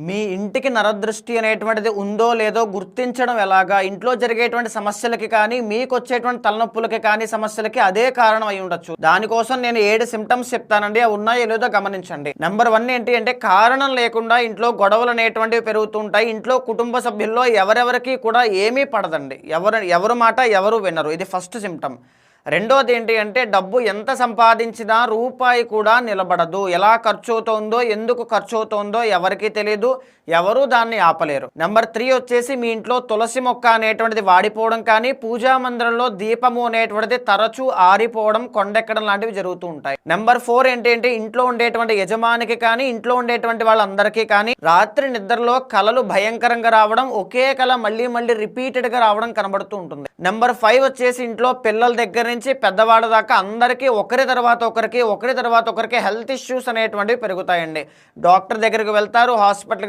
మీ ఇంటికి నరదృష్టి అనేటువంటిది ఉందో లేదో గుర్తించడం ఎలాగా? ఇంట్లో జరిగేటువంటి సమస్యలకి కానీ, మీకొచ్చేటువంటి తలనొప్పులకి కానీ, సమస్యలకి అదే కారణం అయి ఉండొచ్చు. దానికోసం నేను 7 సింప్టమ్స్ చెప్తానండి. అవి ఉన్నాయో లేదో గమనించండి. నెంబర్ 1 ఏంటి అంటే కారణం లేకుండా ఇంట్లో గొడవలు అనేటువంటివి పెరుగుతూ ఉంటాయి. ఇంట్లో కుటుంబ సభ్యుల్లో ఎవరెవరికి కూడా ఏమీ పడదండి. ఎవరు మాట ఎవరు వినరు. ఇది ఫస్ట్ సింప్టమ్. రెండోది ఏంటి అంటే డబ్బు ఎంత సంపాదించినా రూపాయి కూడా నిలబడదు. ఎలా ఖర్చు అవుతోందో, ఎందుకు ఖర్చు అవుతోందో ఎవరికీ తెలియదు. ఎవరూ దాన్ని ఆపలేరు. నెంబర్ 3 వచ్చేసి మీ ఇంట్లో తులసి మొక్క అనేటువంటిది వాడిపోవడం కానీ, పూజా మందిరంలో దీపము అనేటువంటిది తరచూ ఆరిపోవడం, కొండెక్కడం లాంటివి జరుగుతూ ఉంటాయి. నెంబర్ 4 ఏంటి అంటే ఇంట్లో ఉండేటువంటి యజమానికి కానీ, ఇంట్లో ఉండేటువంటి వాళ్ళందరికీ కానీ రాత్రి నిద్రలో కలలు భయంకరంగా రావడం, ఒకే కల మళ్ళీ మళ్ళీ రిపీటెడ్గా రావడం కనబడుతూ ఉంటుంది. నెంబర్ 5 వచ్చేసి ఇంట్లో పిల్లల దగ్గర నుంచి పెద్దవాళ్ళ దాకా అందరికీ ఒకరి తర్వాత ఒకరికి హెల్త్ ఇష్యూస్ అనేటువంటివి పెరుగుతాయండి. డాక్టర్ దగ్గరికి వెళ్తారు, హాస్పిటల్కి